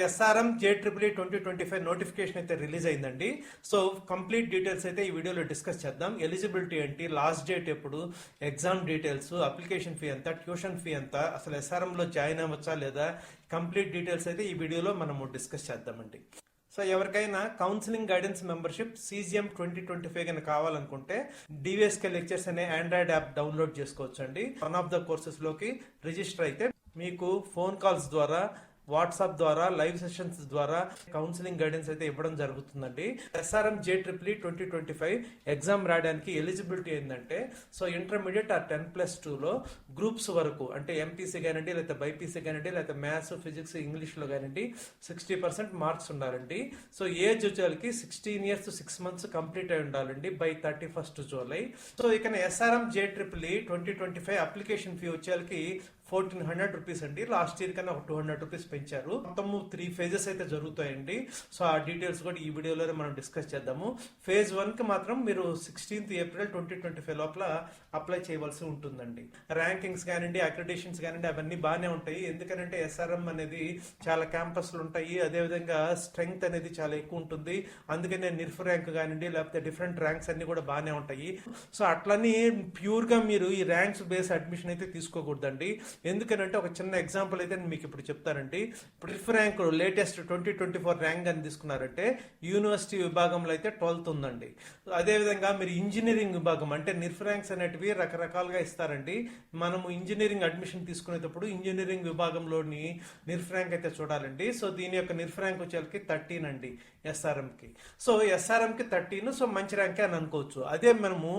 SRM జేట్రిపుల్ 2025 notification అయితే release అయిందండి. So complete details అయితే ఈ వీడియోలో డిస్కస్ చేద్దాం. ఎలిజిబిలిటీ ఏంటి, లాస్ట్ డేట్ ఎప్పుడు, ఎగ్జామ్ డీటెయిల్స్, అప్లికేషన్ ఫీ ఎంత, ట్యూషన్ ఫీ ఎంత, అసలు ఎస్ఆర్ఎం లో జాయిన్ అవ్వచ్చా లేదా, కంప్లీట్ డీటెయిల్స్ అయితే ఈ వీడియోలో మనము డిస్కస్ చేద్దామండి. సో ఎవరికైనా కౌన్సిలింగ్ గైడెన్స్ మెంబర్షిప్ CGM 2025 కనుక కావాలనుకుంటే డివిఎస్కే లెక్చర్స్ అనే ఆండ్రాయిడ్ యాప్ డౌన్లోడ్ చేసుకోవచ్చు అండి. వన్ ఆఫ్ ద కోర్సెస్ లోకి రిజిస్టర్ అయితే మీకు ఫోన్ కాల్స్ ద్వారా, వాట్సాప్ ద్వారా, లైవ్ సెషన్స్ ద్వారా కౌన్సిలింగ్ గైడెన్స్ అయితే ఇవ్వడం జరుగుతుందండి. ఎస్ఆర్ఎం జేట్రిపుల్ 2025 ఎగ్జామ్ రాయడానికి ఎలిజిబిలిటీ ఏంటంటే, సో ఇంటర్మీడియట్ ఆర్ 10+2 లో గ్రూప్స్ వరకు అంటే ఎంపీసీ కానివ్వండి, లేకపోతే బైపీసీ కానివ్వండి, లేకపోతే మ్యాథ్స్, ఫిజిక్స్, ఇంగ్లీష్ లో కానివ్వండి 60% మార్క్స్ ఉండాలండి. సో ఏజ్ వచ్చేకి 16 years 6 months కంప్లీట్ అయి ఉండాలండి బై 31st July. సో ఇక ఎస్ఆర్ఎం జేట్రిపుల్ 2025 అప్లికేషన్ ఫీ వచ్చేకి 1400 రూపీస్ అండి. లాస్ట్ ఇయర్ కన్నా ఒక 200 రూపీస్ పెంచారు. మొత్తం 3 phases అయితే జరుగుతాయండి. సో ఆ డీటెయిల్స్ కూడా ఈ వీడియోలోనే మనం డిస్కస్ చేద్దాము. phase 1 కి మాత్రం మీరు 16th April 2025 లోపల అప్లై చేయవలసి ఉంటుందండి. ర్యాంకింగ్స్ కానివ్వండి, అక్రిడేషన్స్ కానివ్వండి, అవన్నీ బాగానే ఉంటాయి. ఎందుకంటే ఎస్ఆర్ఎం అనేది చాలా క్యాంపస్లు ఉంటాయి, అదేవిధంగా స్ట్రెంగ్త్ అనేది చాలా ఎక్కువ ఉంటుంది. అందుకనే నిర్ఫ్ ర్యాంక్ కానివ్వండి, లేకపోతే డిఫరెంట్ ర్యాంక్స్ అన్ని కూడా బాగానే ఉంటాయి. సో అట్లని ప్యూర్ గా మీరు ఈ ర్యాంక్స్ బేస్ అడ్మిషన్ అయితే తీసుకోకూడదండి. ఎందుకనంటే ఒక చిన్న ఎగ్జాంపుల్ అయితే నేను మీకు ఇప్పుడు చెప్తానండి. ఇప్పుడు నిర్ఫ్ ర్యాంక్ లేటెస్ట్ 2024 ర్యాంక్ అని తీసుకున్నారంటే యూనివర్సిటీ విభాగంలో అయితే 12th ఉందండి. అదేవిధంగా మీరు ఇంజనీరింగ్ విభాగం అంటే నిర్ఫ్ ర్యాంక్స్ అనేటివి రకరకాలుగా ఇస్తారండి. మనము ఇంజనీరింగ్ అడ్మిషన్ తీసుకునేటప్పుడు ఇంజనీరింగ్ విభాగంలోని నిర్ఫ్ ర్యాంక్ అయితే చూడాలండి. సో దీని యొక్క నిర్ఫ్ ర్యాంక్ వచ్చేకి 13 అండి ఎస్ఆర్ఎం కి. సో ఎస్ఆర్ఎం కి 13, సో మంచి ర్యాంకే అని అనుకోవచ్చు. అదే మనము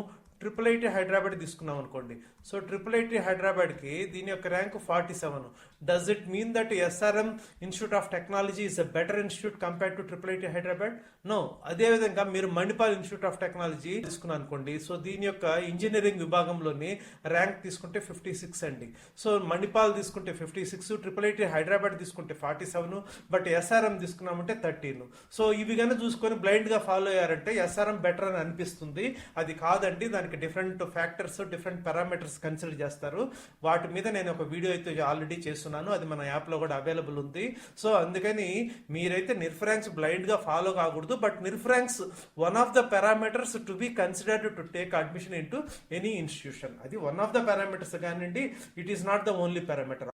IIIT హైదరాబాద్ తీసుకున్నాం అనుకోండి. సో IIIT హైదరాబాద్ కి దీని యొక్క rank 47. Does it mean that SRM Institute of Technology is a better institute compare to IIIT Hyderabad? No. అదే విధంగా మీరు మణిపాల్ ఇన్స్టిట్యూట్ ఆఫ్ టెక్నాలజీ తీసుకున్నాను అనుకోండి. సో దీని యొక్క ఇంజనీరింగ్ విభాగంలోని ర్యాంక్ తీసుకుంటే 56 అండి. సో మణిపాల్ తీసుకుంటే 56, IIIT హైదరాబాద్ తీసుకుంటే 47, బట్ ఎస్ఆర్ఎం తీసుకున్నామంటే 13. సో ఇవి కన్నా చూసుకొని బ్లైండ్ గా ఫాలో అయ్యారంటే ఎస్ఆర్ఎం బెటర్ అని అనిపిస్తుంది. అది కాదండి. దానికి different factors, different parameters consider చేస్తారు. వాటి మీద నేను ఒక వీడియో అయితే ఆల్రెడీ చేస్తున్నాను. అది మన యాప్ లో కూడా అవైలబుల్ ఉంది. సో అందుకని మీరైతే నిర్ఫ్ ర్యాంక్స్ బ్లైండ్ గా ఫాలో కాకూడదు. But NIRF ranks one of the parameters to be considered to take admission in to any institution. అది వన్ ఆఫ్ ద పారామీటర్స్ కానివ్వండి, it is not the only parameter.